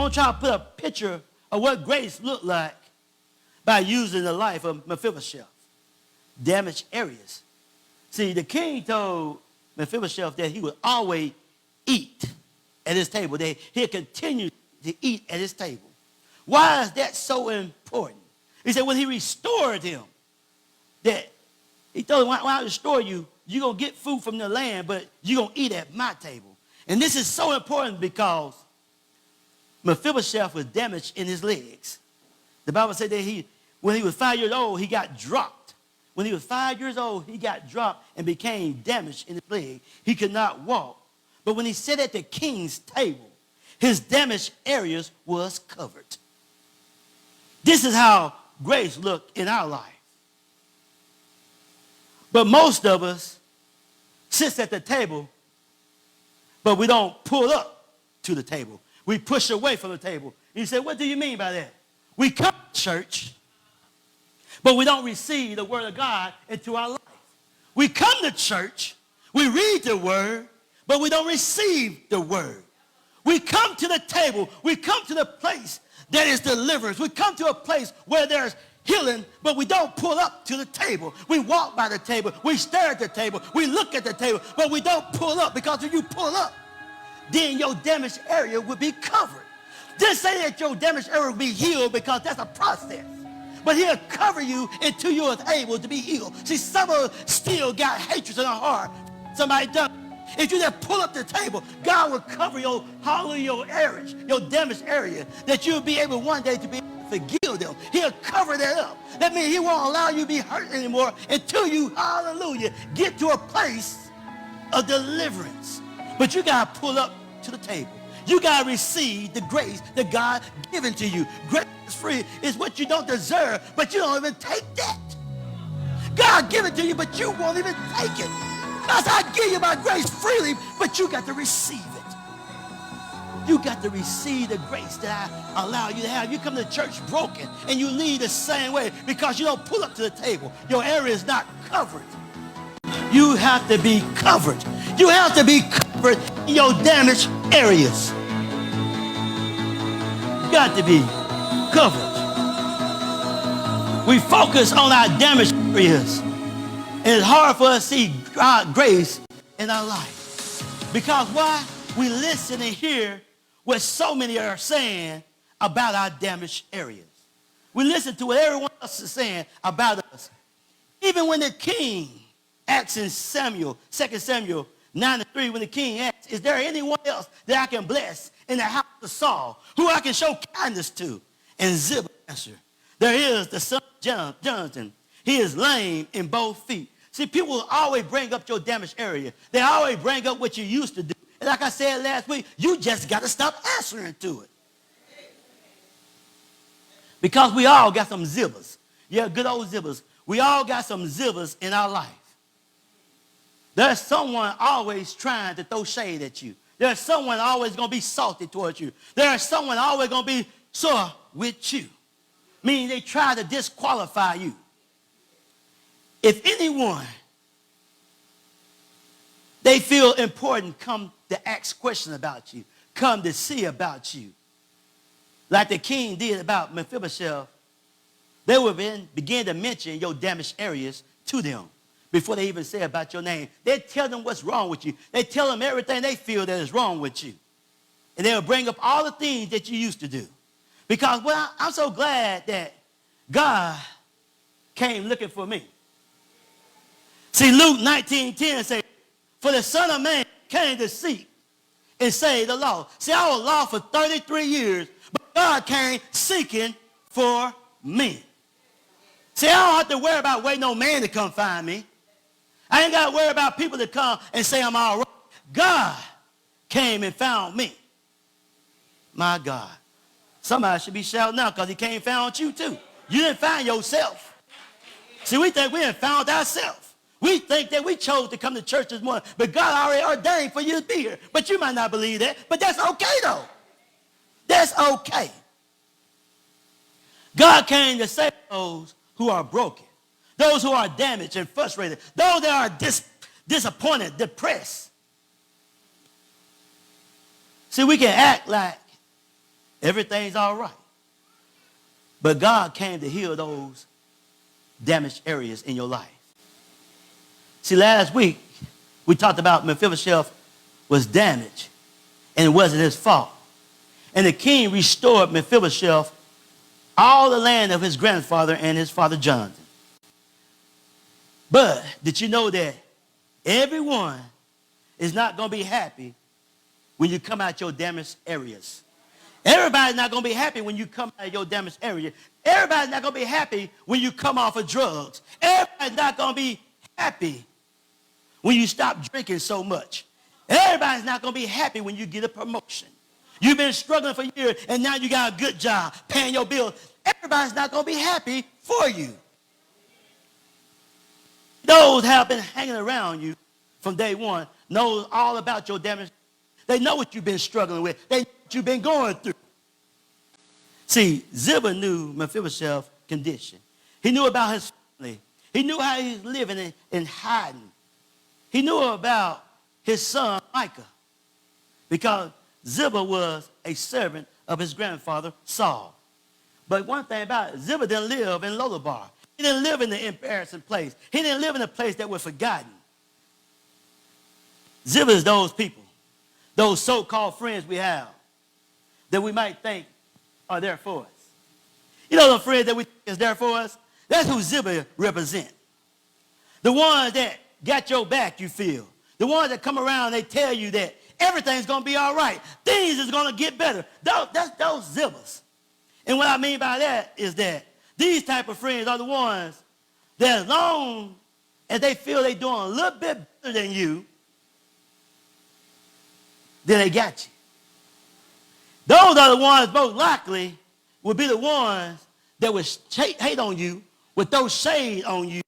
want to try to put a picture of what grace looked like by using the life of Mephibosheth. Damaged areas. See, the king told Mephibosheth that he would always eat at his table, that he'll continue to eat at his table. Why is that so important? He said when he restored him, that he told him, when I restore you, you're going to get food from the land, but you're going to eat at my table. And this is so important because Mephibosheth was damaged in his legs. The Bible said that when he was 5 years old, he got dropped. When he was 5 years old, he got dropped and became damaged in his leg. He could not walk. But when he sat at the king's table, his damaged areas was covered. This is how grace looked in our life. But most of us sit at the table, but we don't pull up to the table. We push away from the table. And you say, what do you mean by that? We come to church, but we don't receive the word of God into our life. We come to church, we read the word, but we don't receive the word. We come to the table, we come to the place that is deliverance. We come to a place where there's healing, but we don't pull up to the table. We walk by the table, we stare at the table, we look at the table, but we don't pull up, because if you pull up, then your damaged area will be covered. Just say that your damaged area will be healed, because that's a process. But he'll cover you until you're able to be healed. See, some of us still got hatred in our heart. Somebody done. If you just pull up the table, God will cover your areas, your damaged area, that you'll be able one day to be able to forgive them. He'll cover that up. That means he won't allow you to be hurt anymore until you, hallelujah, get to a place of deliverance. But you got to pull up to the table. You got to receive the grace that God given to you. Grace is free. It's what you don't deserve, but you don't even take that. God give it to you, but you won't even take it. Because I give you my grace freely, but you got to receive it. You got to receive the grace that I allow you to have. You come to church broken, and you leave the same way because you don't pull up to the table. Your area is not covered. You have to be covered. You have to be covered in your damaged areas. You got to be covered. We focus on our damaged areas. And it's hard for us to see God's grace in our life. Because why? We listen and hear what so many are saying about our damaged areas. We listen to what everyone else is saying about us. Even when the king asks in 2 Samuel 9:3, when the king asks, is there anyone else that I can bless in the house of Saul, who I can show kindness to? And Ziba answered, there is the son of Jonathan. He is lame in both feet. See, people will always bring up your damaged area. They always bring up what you used to do. And like I said last week, you just got to stop answering to it. Because we all got some zibbers. Yeah, good old zibbers. We all got some zibbers in our life. There's someone always trying to throw shade at you. There's someone always going to be salty towards you. There's someone always going to be sore with you. Meaning they try to disqualify you. If anyone, they feel important, come to ask questions about you, come to see about you, like the king did about Mephibosheth, they will begin to mention your damaged areas to them before they even say about your name. They tell them what's wrong with you. They tell them everything they feel that is wrong with you. And they'll bring up all the things that you used to do. Because, well, I'm so glad that God came looking for me. See, Luke 19:10 says, for the Son of Man came to seek and save the lost. See, I was lost for 33 years, but God came seeking for me. See, I don't have to worry about waiting on man to come find me. I ain't got to worry about people to come and say I'm all right. God came and found me. My God. Somebody should be shouting out because he came and found you too. You didn't find yourself. See, we think we done found ourselves. We think that we chose to come to church this morning, but God already ordained for you to be here. But you might not believe that, but that's okay though. That's okay. God came to save those who are broken, those who are damaged and frustrated, those that are disappointed, depressed. See, we can act like Everything's all right. But God came to heal those damaged areas in your life. See, last week, we talked about Mephibosheth was damaged, and it wasn't his fault. And the king restored Mephibosheth all the land of his grandfather and his father Jonathan. But did you know that everyone is not going to be happy when you come out your damaged areas? Everybody's not going to be happy when you come out of your damaged area. Everybody's not going to be happy when you come off of drugs. Everybody's not going to be happy when you stop drinking so much. Everybody's not going to be happy when you get a promotion. You've been struggling for years, and now you got a good job, paying your bills. Everybody's not going to be happy for you. Those have been hanging around you from day one knows all about your damage. They know what you've been struggling with. They know what you've been going through. See, Ziba knew Mephibosheth's condition. He knew about his family. He knew how he was living and hiding. He knew about his son, Micah, because Ziba was a servant of his grandfather, Saul. But one thing about it, Ziba didn't live in Lodabar. He didn't live in the embarrassing place. He didn't live in a place that was forgotten. Ziba is those people, those so-called friends we have that we might think are there for us. You know the friends that we think is there for us? That's who Ziba represents. The ones that got your back, you feel. The ones that come around, they tell you that everything's going to be all right. Things is going to get better. That's those Zibas. And what I mean by that is that these type of friends are the ones that as long as they feel they're doing a little bit better than you, then they got you. Those are the ones most likely will be the ones that would hate on you, would throw shade on you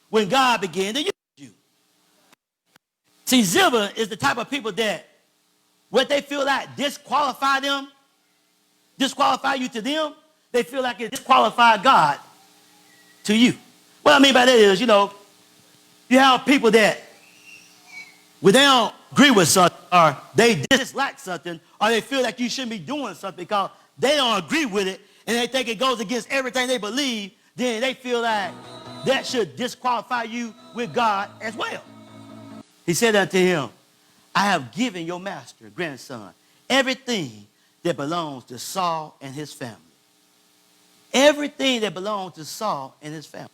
when God began to use you. See, Ziba is the type of people that what they feel like disqualify you to them, they feel like it disqualified God to you. What I mean by that is, you have people that when they don't agree with something or they dislike something or they feel like you shouldn't be doing something because they don't agree with it and they think it goes against everything they believe, then they feel like that should disqualify you with God as well. He said unto him, I have given your master, grandson, everything that belongs to Saul and his family. Everything that belongs to Saul and his family.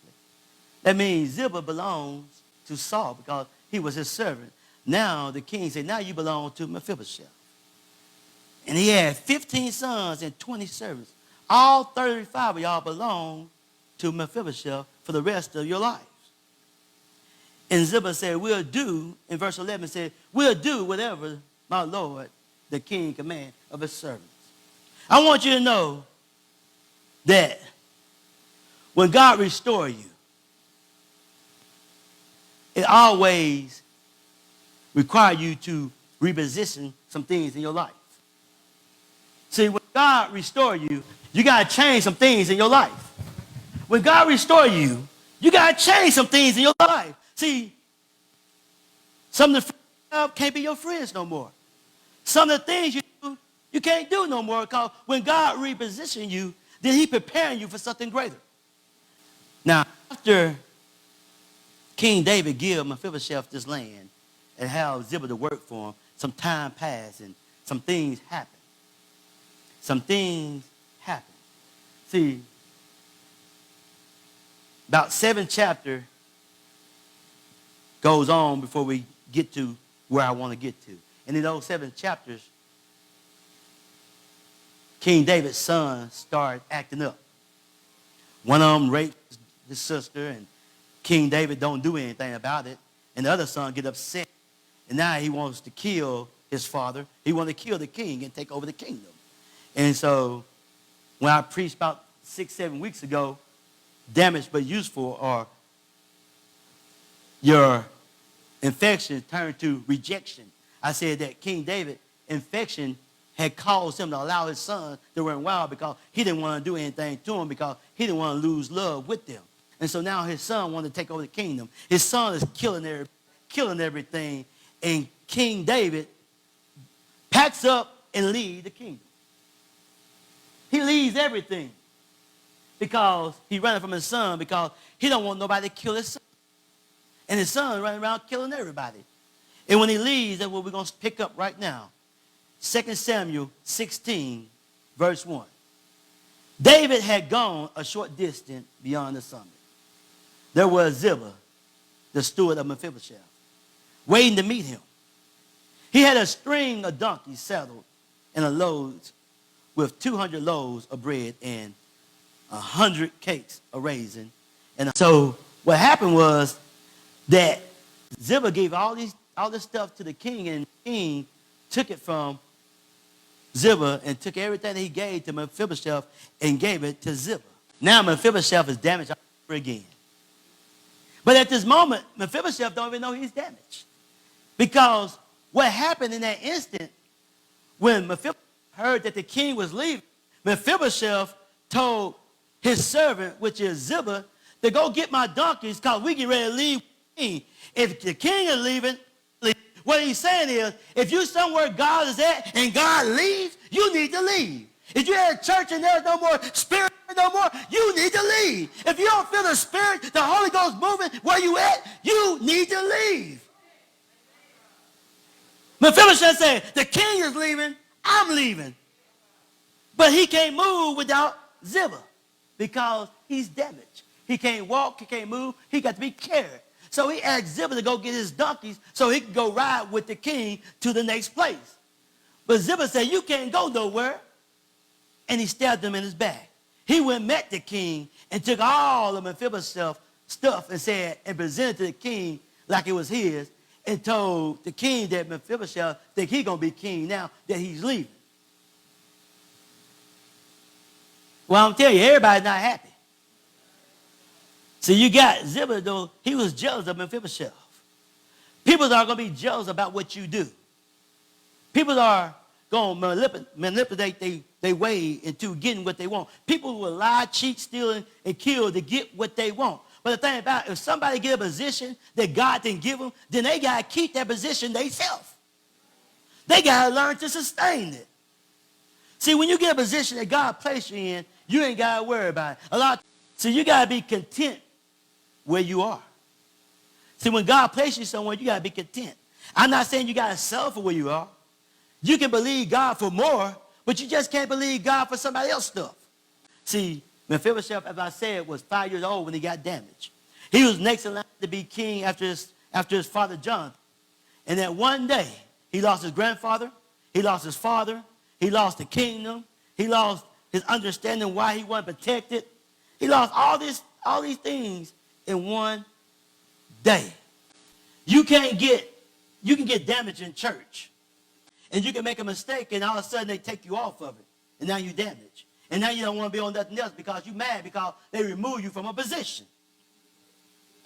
That means Ziba belongs to Saul because he was his servant. Now the king said, now you belong to Mephibosheth. And he had 15 sons and 20 servants. All 35 of y'all belong to Mephibosheth for the rest of your lives. And Ziba said, we'll do, in verse 11 said, we'll do whatever my Lord, the king, command of his servants. I want you to know that when God restores you, it always requires you to reposition some things in your life. See, when God restores you, you got to change some things in your life. When God restores you, you got to change some things in your life. See, some of the friends you have can't be your friends no more. Some of the things you do, you can't do no more because when God repositions you, then he's preparing you for something greater. Now, after King David gave Mephibosheth this land and have Ziba to work for him, some time passed and some things happened. Some things happened. See, about 7 chapters goes on before we get to where I want to get to. And in those 7 chapters, King David's sons started acting up. One of them raped his sister, and King David don't do anything about it. And the other son get upset, and now he wants to kill his father. He wants to kill the king and take over the kingdom. And so when I preached about 6-7 weeks ago, damaged but useful, or your infection turned to rejection, I said that King David, infection had caused him to allow his son to run wild because he didn't want to do anything to him because he didn't want to lose love with them. And so now his son wanted to take over the kingdom. His son is killing everything, and King David packs up and leaves the kingdom. He leaves everything because he's running from his son because he don't want nobody to kill his son. And his son running around killing everybody. And when he leaves, that's what we're going to pick up right now. 2 Samuel 16, verse 1. David had gone a short distance beyond the summit. There was Ziba, the steward of Mephibosheth, waiting to meet him. He had a string of donkeys saddled and a load with 200 loaves of bread and 100 cakes of raisin. And so what happened was that Ziba gave all this stuff to the king, and the king took it from Ziba and took everything that he gave to Mephibosheth and gave it to Ziba. Now Mephibosheth is damaged all over again. But at this moment, Mephibosheth don't even know he's damaged. Because what happened in that instant, when Mephibosheth heard that the king was leaving, Mephibosheth told his servant, which is Ziba, to go get my donkeys because we get ready to leave the king. If the king is leaving, what he's saying is, if you're somewhere God is at and God leaves, you need to leave. If you're at a church and there's no more spirit no more, you need to leave. If you don't feel the spirit, the Holy Ghost moving where you at, you need to leave. Mephibosheth said, the king is leaving, I'm leaving. But he can't move without Ziba because he's damaged. He can't walk, he can't move, he got to be carried. So he asked Ziba to go get his donkeys so he could go ride with the king to the next place. But Ziba said, you can't go nowhere. And he stabbed him in his back. He went and met the king and took all of Mephibosheth's stuff and said, and presented to the king like it was his, and told the king that Mephibosheth think he's going to be king now that he's leaving. Well, I'm telling you, everybody's not happy. So you got Ziba, though, he was jealous of Mephibosheth. People are going to be jealous about what you do. People are going to manipulate their way into getting what they want. People will lie, cheat, steal, and kill to get what they want. But the thing about it, if somebody get a position that God didn't give them, then they got to keep that position themselves. They got to learn to sustain it. See, when you get a position that God placed you in, you ain't got to worry about it. So you got to be content where you are. See, when God places you somewhere, you got to be content. I'm not saying you got to settle for where you are. You can believe God for more, but you just can't believe God for somebody else's stuff. See, Mephibosheth, as I said, was 5 years old when he got damaged. He was next in line to be king after his father Jonathan. And that one day, he lost his grandfather, he lost his father, he lost the kingdom, he lost his understanding why he wasn't protected. He lost all these things in one day. You can get damaged in church. And you can make a mistake and all of a sudden they take you off of it. And now you're damaged. And now you don't want to be on nothing else because you're mad because they remove you from a position.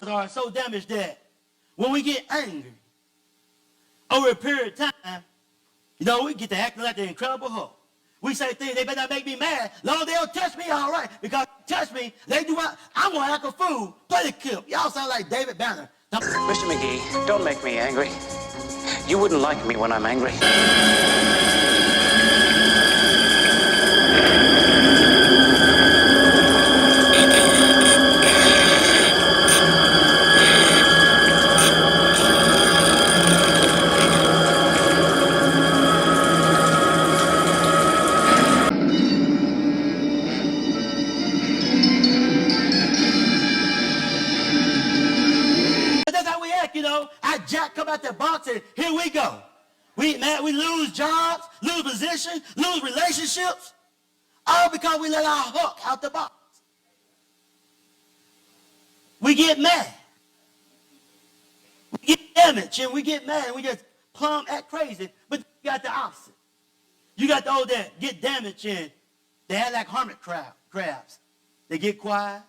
They are so damaged that when we get angry over a period of time, we get to acting like the Incredible Hulk. We say things, they better not make me mad. Lord, they'll touch me all right. Because they touch me, they do what? I'm going to act a fool. Play the clip. Y'all sound like David Banner. Mr. McGee, don't make me angry. You wouldn't like me when I'm angry. Jack come out that box and here we go. We lose jobs, lose position, lose relationships, all because we let our hook out the box. We get mad. We get damaged and we get mad and we just plumb act crazy. But you got the opposite. You got those that get damaged and they act like hermit crabs. They get quiet.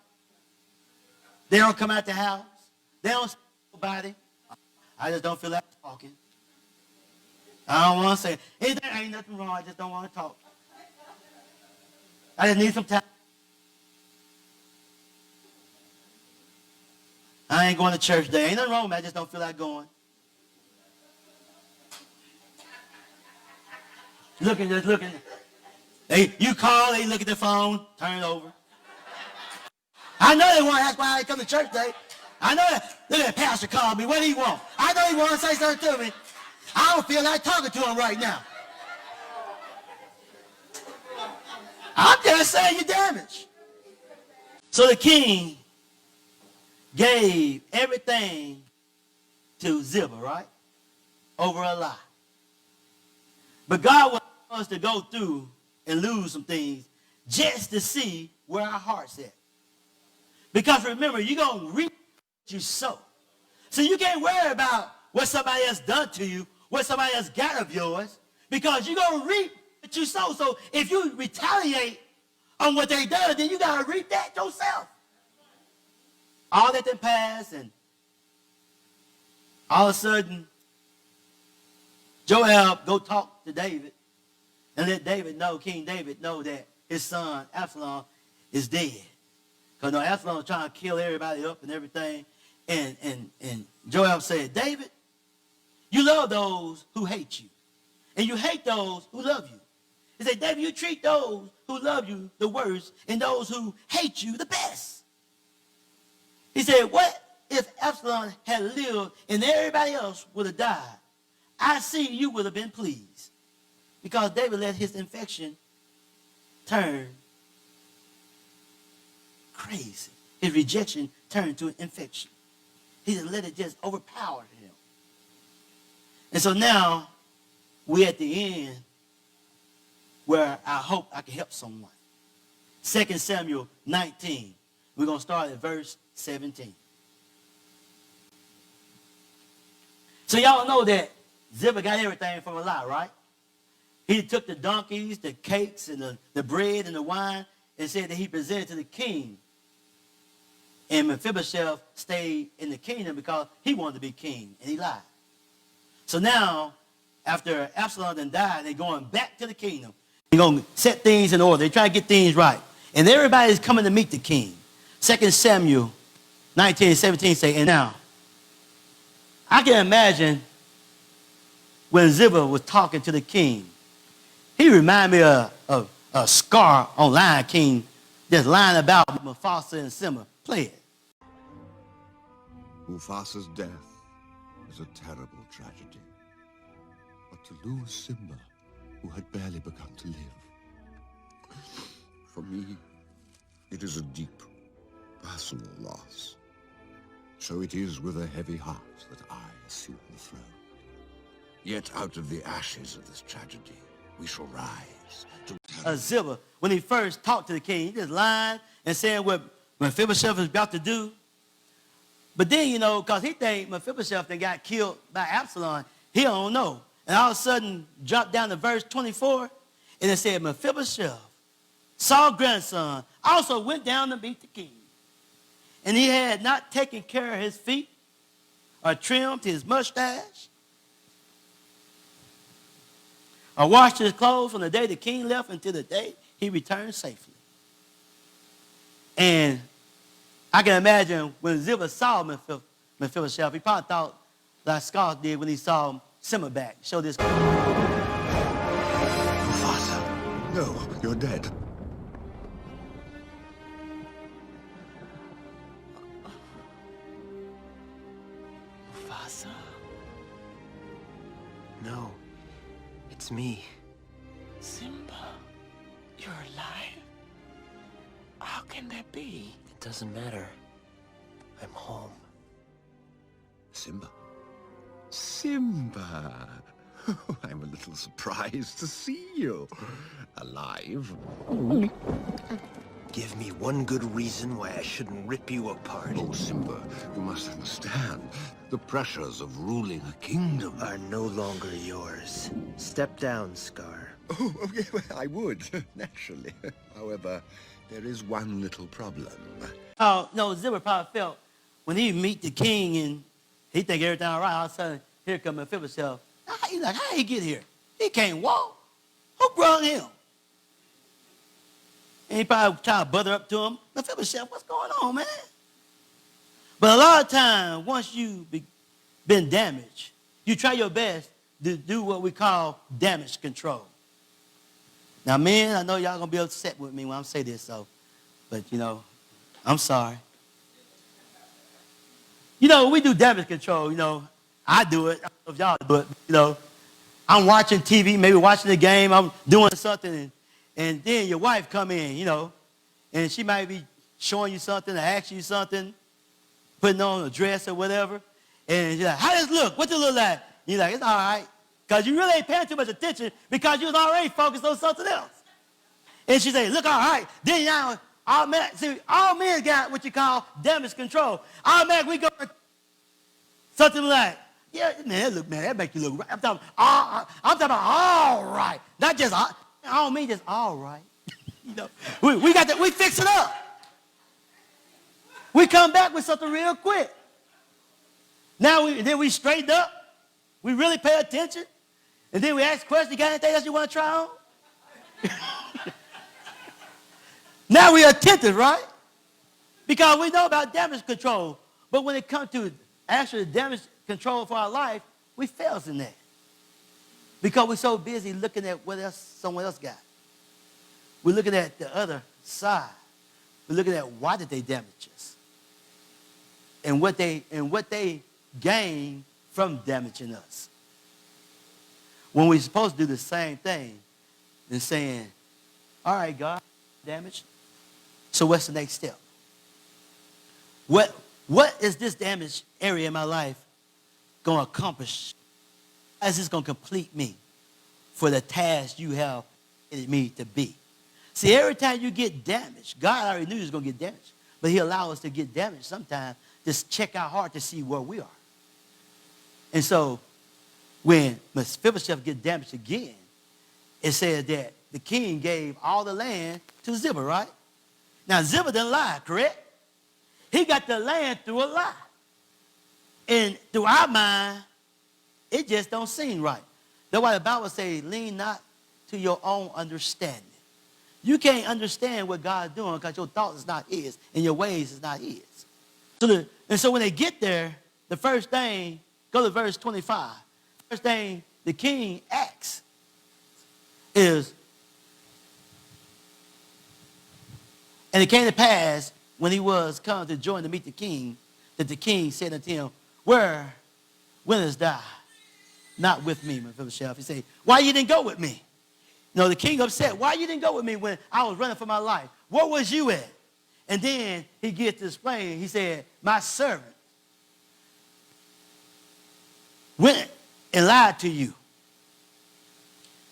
They don't come out the house. They don't say nobody. I just don't feel like talking. I don't want to say anything. Ain't nothing wrong. I just don't want to talk. I just need some time. I ain't going to church today. Ain't nothing wrong with me. I just don't feel like going. Just looking. You call, they look at the phone, turn it over. I know they want to ask why I come to church today. I know that. Look at that pastor called me. What do he want? I know he wants to say something to me. I don't feel like talking to him right now. I'm just saying you're damaged. So the king gave everything to Ziba, right? Over a lie. But God wants us to go through and lose some things just to see where our heart's at. Because remember, you're going to reap what you sow. So you can't worry about what somebody else done to you, what somebody else got of yours, because you're going to reap what you sow. So if you retaliate on what they done, then you got to reap that yourself. All that then passed, and all of a sudden, Joab go talk to David and let David know, King David know that his son Absalom is dead. Because Absalom was trying to kill everybody up and everything. And Joab said, David, you love those who hate you. And you hate those who love you. He said, David, you treat those who love you the worst and those who hate you the best. He said, what if Absalom had lived and everybody else would have died? I see you would have been pleased. Because David let his infection turn crazy. His rejection turned to an infection. He just let it just overpower him. And so now we're at the end where I hope I can help someone. 2 Samuel 19. We're going to start at verse 17. So y'all know that Ziba got everything from a lie, right? He took the donkeys, the cakes, and the bread and the wine and said that he presented to the king. And Mephibosheth stayed in the kingdom because he wanted to be king, and he lied. So now, after Absalom then died, they're going back to the kingdom. They're going to set things in order. They're trying to get things right. And everybody's coming to meet the king. 2 Samuel 19:17 say, and now, I can imagine when Ziba was talking to the king, he reminded me of a Scar on Lion King, just lying about Mufasa and Simba. Play it. Mufasa's death is a terrible tragedy. But to lose Simba, who had barely begun to live, for me, it is a deep, personal loss. So it is with a heavy heart that I assume the throne. Yet out of the ashes of this tragedy, we shall rise to... Ziba, when he first talked to the king, he just lied and saying what Mephibosheth was about to do. But then, you know, because he think Mephibosheth that got killed by Absalom, he don't know. And all of a sudden, dropped down to verse 24, and it said, Mephibosheth, Saul's grandson, also went down to meet the king. And he had not taken care of his feet or trimmed his mustache or washed his clothes from the day the king left until the day he returned safely. And I can imagine when Ziba saw Mephibosheth, he probably thought like Scar did when he saw Simba back. Show this. Mufasa, no, you're dead. Mufasa. No, it's me. Simba, you're alive? How can that be? It doesn't matter. I'm home. Simba? Simba! I'm a little surprised to see you. Alive. Give me one good reason why I shouldn't rip you apart. Oh, Simba, you must understand. The pressures of ruling a kingdom Are no longer yours. Step down, Scar. Oh, okay, well, I would, naturally. However, there is one little problem. Oh, no, Ziba probably felt when he meet the king and he think everything all right, all of a sudden, here come Mephibosheth. He's like, how he get here? He can't walk. Who brought him? And he probably try to butter up to him. Mephibosheth, what's going on, man? But a lot of times, once you've been damaged, you try your best to do what we call damage control. Now, men, I know y'all going to be upset with me when I say this, but, I'm sorry. We do damage control, I do it. I don't know if y'all do it, I'm watching TV, maybe watching the game, I'm doing something, and then your wife come in, and she might be showing you something or asking you something, putting on a dress or whatever, and you're like, how does it look? What's it look like? You're like, it's all right, because you really ain't paying too much attention because you was already focused on something else. And she say, look all right. Then now, all men got what you call damage control. Automatic, we go something like, yeah, man, that make you look right. I'm talking about all right. Not just, I don't mean just all right. We got that, we fix it up. We come back with something real quick. Now, then we straighten up. We really pay attention. And then we ask questions, you got anything else you want to try on? Now we attentive, right? Because we know about damage control. But when it comes to actual damage control for our life, we fail in that. Because we're so busy looking at what else someone else got. We're looking at the other side. We're looking at why did they damage us? And what they gain from damaging us. When we're supposed to do the same thing and saying, all right, God, damaged. So what's the next step? What is this damaged area in my life going to accomplish? How is this going to complete me for the task you have in me to be? See, every time you get damaged, God already knew he was going to get damaged, but he allowed us to get damaged sometimes, just check our heart to see where we are. And so when Mephibosheth get damaged again, it says that the king gave all the land to Ziba, right? Now, Ziba didn't lie, correct? He got the land through a lie. And through our mind, it just don't seem right. That's why the Bible says, lean not to your own understanding. You can't understand what God's doing because your thoughts is not his and your ways is not his. So when they get there, the first thing, go to verse 25. First thing the king asks is, and it came to pass when he was come to join to meet the king, that the king said unto him, where winnest thou not with me, Mephibosheth? He said, why you didn't go with me? The king upset. Why you didn't go with me when I was running for my life? Where was you at? And then he gets to explain. He said, my servant went and lied to you.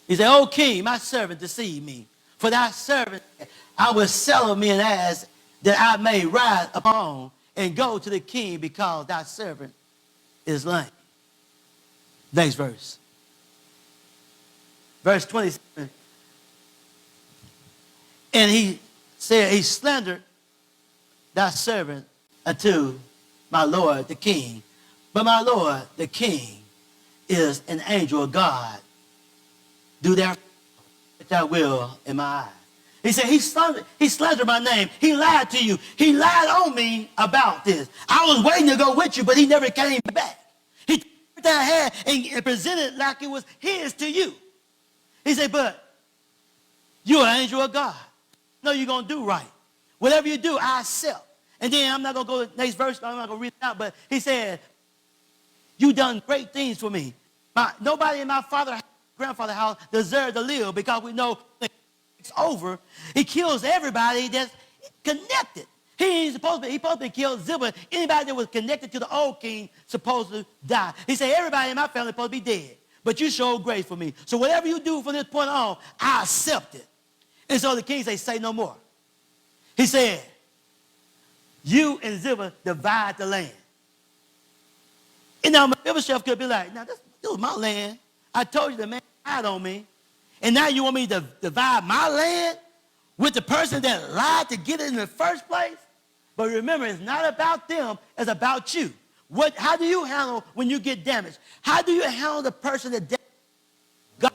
He said, O king, my servant deceived me. For thy servant I will sell me an ass that I may ride upon and go to the king because thy servant is lame. Next verse. Verse 27. And he said, he slandered thy servant unto my lord the king. But my lord the king is an angel of God. Do therefore what thou will in my eyes. He said, he slandered my name. He lied to you. He lied on me about this. I was waiting to go with you, but he never came back. He took that hand and presented it like it was his to you. He said, but you're an angel of God. No, you're going to do right. Whatever you do, I accept. And then I'm not going to go to the next verse. I'm not going to read it out. But he said, you done great things for me. Nobody in my grandfather's house deserved to live because we know it's over. He kills everybody that's connected. He's supposed to kill Ziba. Anybody that was connected to the old king supposed to die. He said, everybody in my family supposed to be dead. But you showed grace for me. So whatever you do from this point on, I accept it. And so the king say no more. He said, you and Ziba divide the land. And now Mephibosheth could be like, now this was my land. I told you the man lied on me. And now you want me to divide my land with the person that lied to get it in the first place? But remember, it's not about them. It's about you. How do you handle when you get damaged? How do you handle the person that damaged God?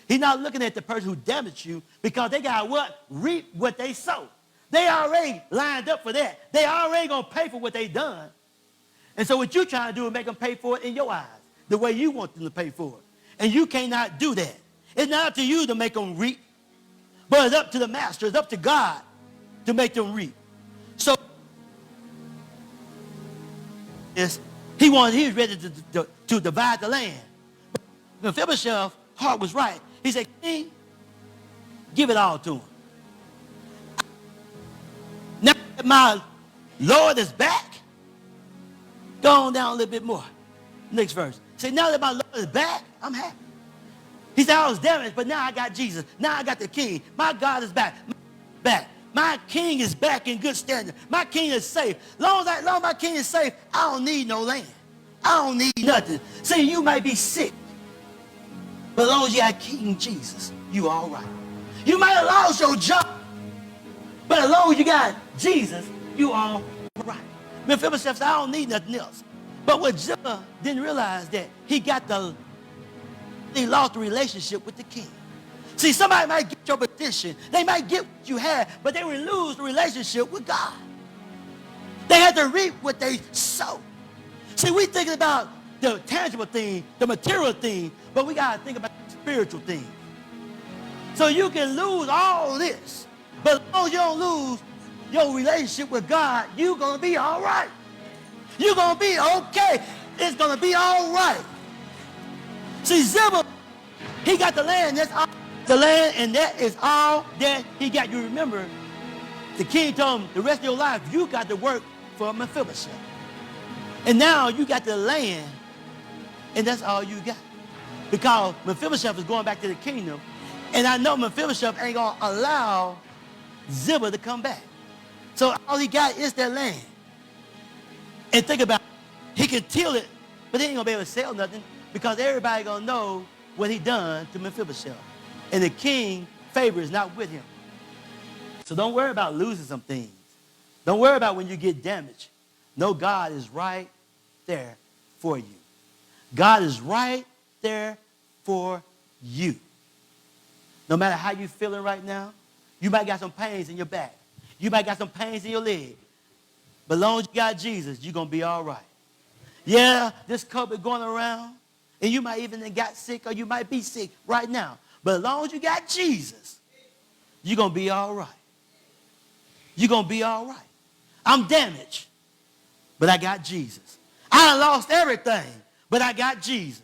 He's not looking at the person who damaged you because they got what? Reap what they sow. They already lined up for that. They already going to pay for what they done. And so what you're trying to do is make them pay for it in your eyes, the way you want them to pay for it. And you cannot do that. It's not up to you to make them reap But it's up to the master. It's up to God to make them reap. So he was ready to divide the land. But Mephibosheth's heart was right. He said, King, give it all to him. Now that my Lord is back, go on down a little bit more. Next verse. Say, now that my Lord is back, I'm happy. He said, I was damaged, but now I got Jesus. Now I got the king. My God is back. My king is back in good standing. My king is safe. Long as my king is safe, I don't need no land. I don't need nothing. See, you might be sick, but as long as you got King Jesus, you all right. You might have lost your job, but as long as you got Jesus, you all right. Mephibosheth said, I don't need nothing else. But what Ziba didn't realize that he lost the relationship with the king. See, somebody might get your position. They might get what you had, but they will lose the relationship with God. They had to reap what they sow. See, we thinking about the tangible thing, the material thing, but we got to think about the spiritual thing. So you can lose all this, but as long as you don't lose your relationship with God, you're going to be all right. You're going to be okay. It's going to be all right. See, Ziba, he got the land. That's all the land, and that is all that he got. You remember, the king told him, the rest of your life, you got to work for Mephibosheth. And now you got the land, and that's all you got. Because Mephibosheth is going back to the kingdom, and I know Mephibosheth ain't going to allow Ziba to come back. So all he got is that land. And think about it. He can till it, but he ain't going to be able to sell nothing because everybody going to know what he done to Mephibosheth. And the king favor is not with him. So don't worry about losing some things. Don't worry about when you get damaged. No, God is right there for you. God is right there for you. No matter how you're feeling right now, you might got some pains in your back. You might got some pains in your leg. But as long as you got Jesus, you're going to be all right. Yeah, this COVID going around, and you might even have got sick, or you might be sick right now. But as long as you got Jesus, you're going to be all right. You're going to be all right. I'm damaged, but I got Jesus. I lost everything, but I got Jesus.